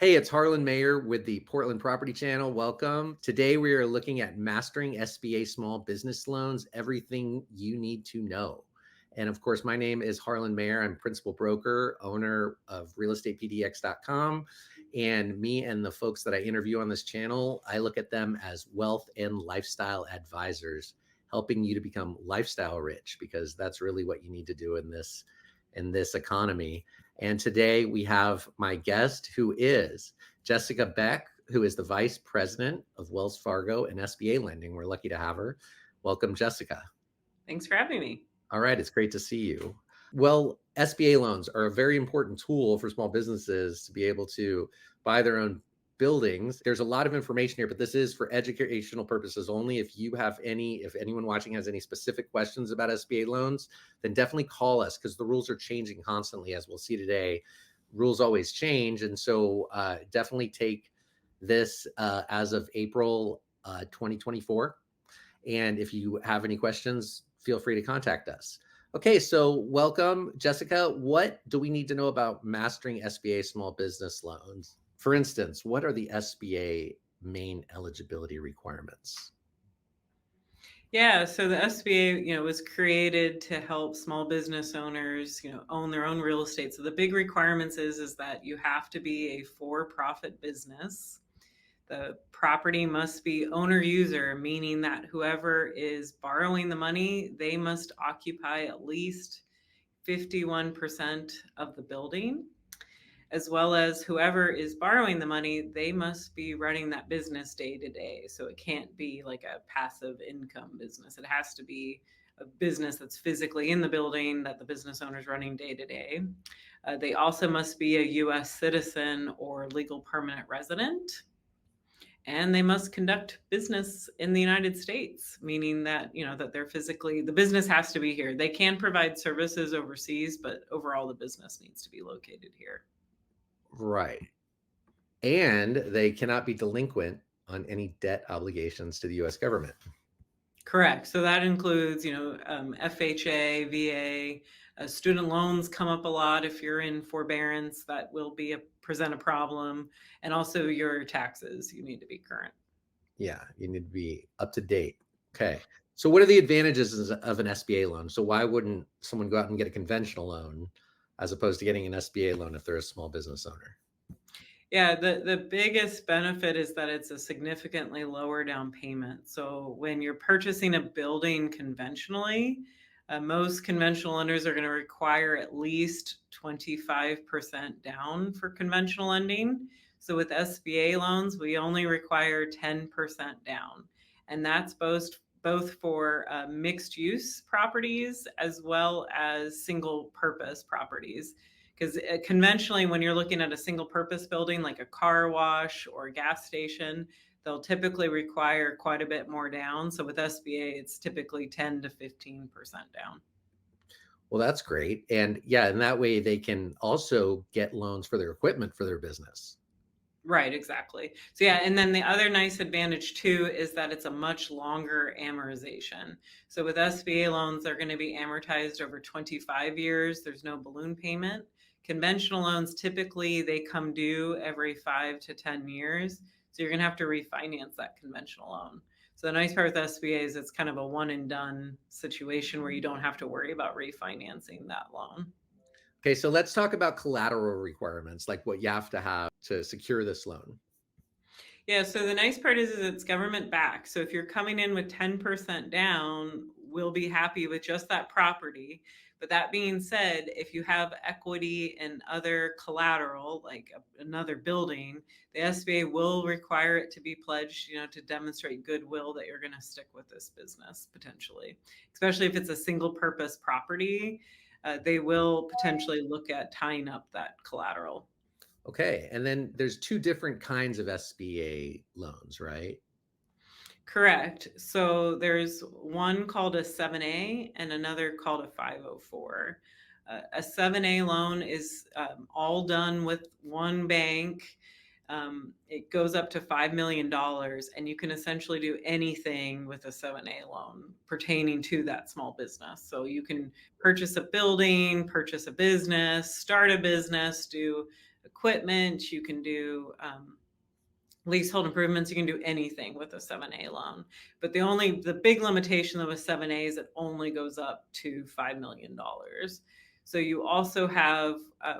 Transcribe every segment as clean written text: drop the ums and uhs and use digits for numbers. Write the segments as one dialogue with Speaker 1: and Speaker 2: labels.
Speaker 1: Hey, it's Harlan Mayer with the Portland Property Channel. Welcome. Today we are looking at mastering SBA small business loans, everything you need to know. And of course, my name is Harlan Mayer. I'm principal broker, owner of realestatepdx.com. And me and the folks that I interview on this channel, I look at them as wealth and lifestyle advisors, helping you to become lifestyle rich, because that's really what you need to do in this economy. And today we have my guest, who is Jessica Beck, who is the Vice President of Wells Fargo and SBA Lending. We're lucky to have her. Welcome, Jessica.
Speaker 2: Thanks for having me.
Speaker 1: All right, it's great to see you. Well, SBA loans are a very important tool for small businesses to be able to buy their own buildings. There's a lot of information here, but this is for educational purposes only. If anyone watching has any specific questions about SBA loans, then definitely call us, because the rules are changing constantly, as we'll see today. Rules always change. And so definitely take this as of April 2024. And if you have any questions, feel free to contact us. Okay, so welcome, Jessica. What do we need to know about mastering SBA small business loans? For instance, what are the SBA main eligibility requirements?
Speaker 2: Yeah, so the SBA, was created to help small business owners, own their own real estate. So the big requirements is that you have to be a for-profit business. The property must be owner user, meaning that whoever is borrowing the money, they must occupy at least 51% of the building, as well as whoever is borrowing the money, they must be running that business day to day. So it can't be like a passive income business. It has to be a business that's physically in the building that the business owner is running day to day. They also must be a U.S. citizen or legal permanent resident. And they must conduct business in the United States, meaning that, that they're the business has to be here. They can provide services overseas, but overall the business needs to be located here.
Speaker 1: Right. And they cannot be delinquent on any debt obligations to the U.S. government.
Speaker 2: Correct. So that includes, FHA, VA, student loans come up a lot. If you're in forbearance, that will present a problem. And also your taxes, you need to be current.
Speaker 1: Yeah, you need to be up to date. Okay. So what are the advantages of an SBA loan? So why wouldn't someone go out and get a conventional loan as opposed to getting an SBA loan if they're a small business owner?
Speaker 2: Yeah, the biggest benefit is that it's a significantly lower down payment. So when you're purchasing a building conventionally, most conventional lenders are going to require at least 25% down for conventional lending. So with SBA loans, we only require 10% down. And that's both for mixed use properties as well as single purpose properties. Because conventionally, when you're looking at a single purpose building like a car wash or a gas station, they'll typically require quite a bit more down. So with SBA, it's typically 10 to 15% down.
Speaker 1: Well, that's great. And yeah, and that way they can also get loans for their equipment for their business.
Speaker 2: Right, exactly. So yeah, and then the other nice advantage too is that it's a much longer amortization. So with SBA loans, they're going to be amortized over 25 years. There's no balloon payment. Conventional loans, typically they come due every 5 to 10 years. So you're going to have to refinance that conventional loan. So the nice part with SBA is it's kind of a one and done situation where you don't have to worry about refinancing that loan.
Speaker 1: Okay, so let's talk about collateral requirements, like what you have to secure this loan.
Speaker 2: Yeah, so the nice part is it's government backed. So if you're coming in with 10% down, we'll be happy with just that property. But that being said, if you have equity and other collateral, like another building, the SBA will require it to be pledged, to demonstrate goodwill that you're going to stick with this business potentially, especially if it's a single purpose property. They will potentially look at tying up that collateral.
Speaker 1: Okay, and then there's two different kinds of SBA loans, right?
Speaker 2: Correct. So there's one called a 7A and another called a 504. A 7A loan is all done with one bank. It goes up to $5 million, and you can essentially do anything with a 7A loan pertaining to that small business. So you can purchase a building, purchase a business, start a business, do equipment, you can do leasehold improvements, you can do anything with a 7A loan. But the big limitation of a 7A is it only goes up to $5 million. So you also have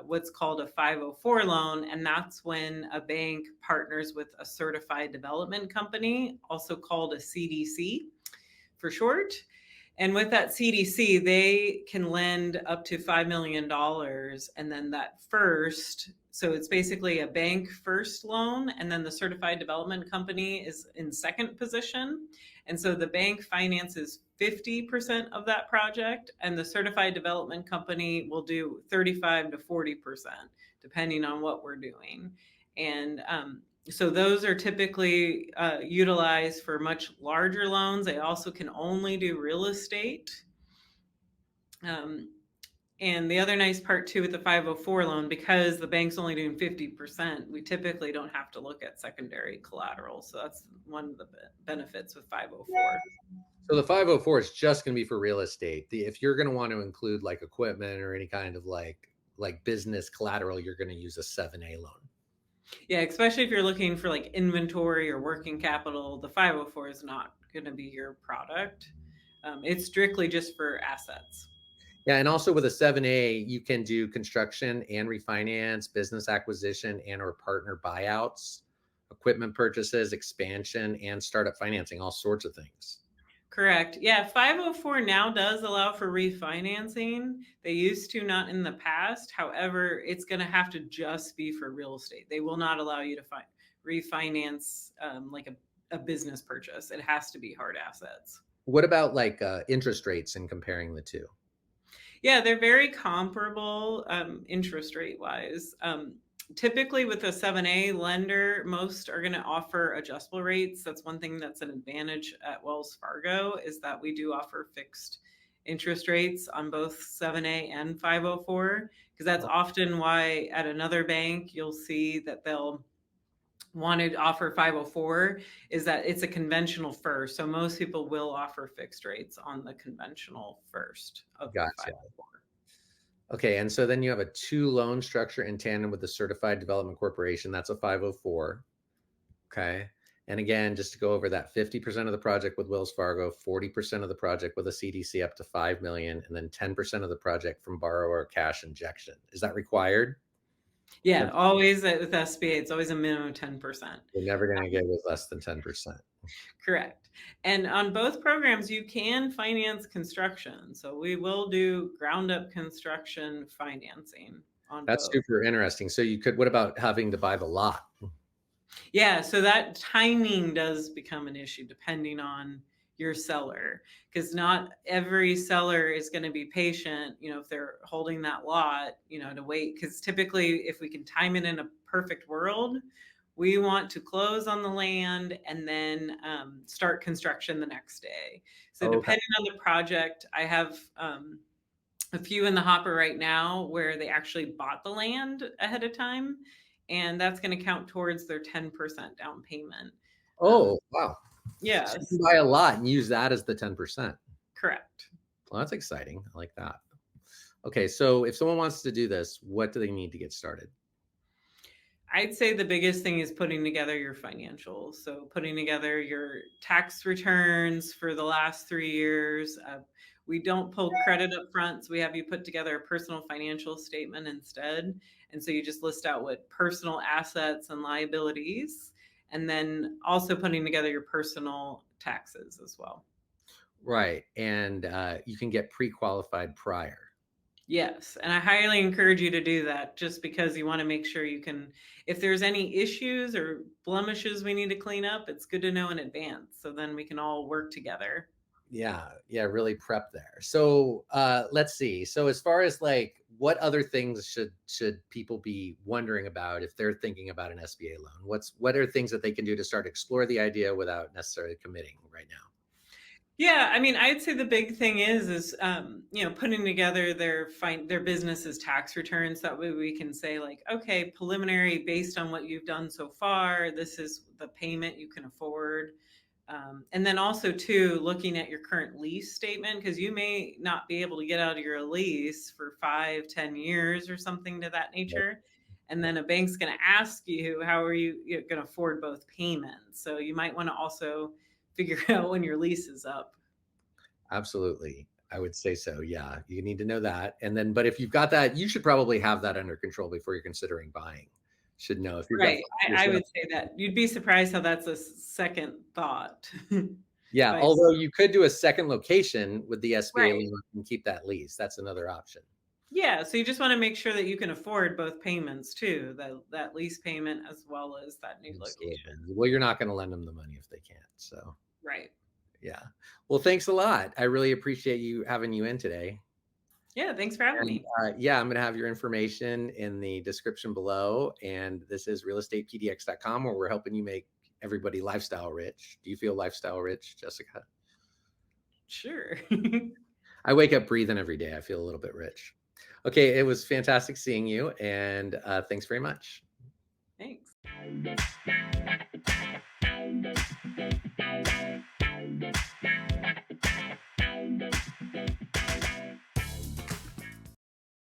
Speaker 2: what's called a 504 loan, and that's when a bank partners with a certified development company, also called a CDC for short. And with that CDC, they can lend up to $5 million. And then so it's basically a bank first loan. And then the certified development company is in second position. And so the bank finances 50% of that project, and the certified development company will do 35 to 40%, depending on what we're doing. And so those are typically utilized for much larger loans. They also can only do real estate. And the other nice part too with the 504 loan, because the bank's only doing 50%, we typically don't have to look at secondary collateral. So that's one of the benefits with 504.
Speaker 1: So the 504 is just going to be for real estate. If you're going to want to include like equipment or any kind of like business collateral, you're going to use a 7A loan.
Speaker 2: Yeah, especially if you're looking for like inventory or working capital, the 504 is not going to be your product. It's strictly just for assets.
Speaker 1: Yeah, and also with a 7A, you can do construction and refinance, business acquisition and or partner buyouts, equipment purchases, expansion, and startup financing, all sorts of things.
Speaker 2: Correct. Yeah, 504 now does allow for refinancing. They used to, not in the past. However, it's going to have to just be for real estate. They will not allow you to refinance like a business purchase. It has to be hard assets.
Speaker 1: What about like interest rates and comparing the two?
Speaker 2: Yeah, they're very comparable interest rate wise. Typically with a 7A lender, most are going to offer adjustable rates. That's one thing that's an advantage at Wells Fargo, is that we do offer fixed interest rates on both 7A and 504, because that's often why at another bank you'll see that they'll want to offer 504, is that it's a conventional first. So most people will offer fixed rates on the conventional first of the
Speaker 1: Gotcha.
Speaker 2: 504.
Speaker 1: Okay, and so then you have a two loan structure in tandem with the Certified Development Corporation. That's a 504. Okay. And again, just to go over that, 50% of the project with Wells Fargo, 40% of the project with a CDC up to 5 million, and then 10% of the project from borrower cash injection. Is that required?
Speaker 2: Yeah, always with SBA, it's always a minimum of 10%.
Speaker 1: You're never going to get with less than 10%.
Speaker 2: Correct. And on both programs, you can finance construction. So we will do ground up construction financing on
Speaker 1: That's
Speaker 2: both.
Speaker 1: super interesting. So you could, what about having to buy the lot?
Speaker 2: Yeah, so that timing does become an issue depending on your seller, because not every seller is going to be patient, if they're holding that lot, to wait. Because typically, if we can time it in a perfect world, we want to close on the land and then start construction the next day. So
Speaker 1: Okay.
Speaker 2: depending on the project, I have a few in the hopper right now where they actually bought the land ahead of time, and that's going to count towards their 10% down payment.
Speaker 1: Oh, wow. So you
Speaker 2: Yes,
Speaker 1: can buy a lot and use that as the 10%.
Speaker 2: correct.
Speaker 1: Well, that's exciting. I like that. Okay, so if someone wants to do this, what do they need to get started?
Speaker 2: I'd say the biggest thing is putting together your financials. So putting together your tax returns for the last 3 years. We don't pull credit up front, so we have you put together a personal financial statement instead. And so you just list out what personal assets and liabilities, and then also putting together your personal taxes as well.
Speaker 1: Right. And you can get pre-qualified prior.
Speaker 2: Yes, and I highly encourage you to do that, just because you want to make sure if there's any issues or blemishes we need to clean up, it's good to know in advance so then we can all work together.
Speaker 1: Yeah, yeah, really prep there. So let's see. So as far as like what other things should people be wondering about if they're thinking about an SBA loan? What are things that they can do to start explore the idea without necessarily committing right now?
Speaker 2: Yeah, I mean, I'd say the big thing is putting together their business's tax returns. That way we can say like, okay, preliminary based on what you've done so far, this is the payment you can afford. And then also too, looking at your current lease statement, because you may not be able to get out of your lease for 5, 10 years or something to that nature. And then a bank's going to ask you, how are you going to afford both payments? So you might want to also figure out when your lease is up.
Speaker 1: Absolutely. I would say so. Yeah. You need to know that. And then, but if you've got that, you should probably have that under control before you're considering buying. Should know if you've got
Speaker 2: Right. I
Speaker 1: yourself.
Speaker 2: would say that you'd be surprised how that's a second thought.
Speaker 1: Yeah.
Speaker 2: By
Speaker 1: Although you could do a second location with the SBA
Speaker 2: right.
Speaker 1: loan and keep that lease. That's another option.
Speaker 2: Yeah, so you just want to make sure that you can afford both payments too, that lease payment as well as that new
Speaker 1: Absolutely.
Speaker 2: location.
Speaker 1: Well, you're not going to lend them the money if they can't. So,
Speaker 2: Right.
Speaker 1: yeah. Well, thanks a lot. I really appreciate you having you in today.
Speaker 2: Yeah, thanks for having
Speaker 1: And
Speaker 2: me.
Speaker 1: yeah, I'm going to have your information in the description below. And this is realestatepdx.com, where we're helping you make everybody lifestyle rich. Do you feel lifestyle rich, Jessica?
Speaker 2: Sure.
Speaker 1: I wake up breathing every day. I feel a little bit rich. Okay, it was fantastic seeing you. And thanks very much.
Speaker 2: Thanks.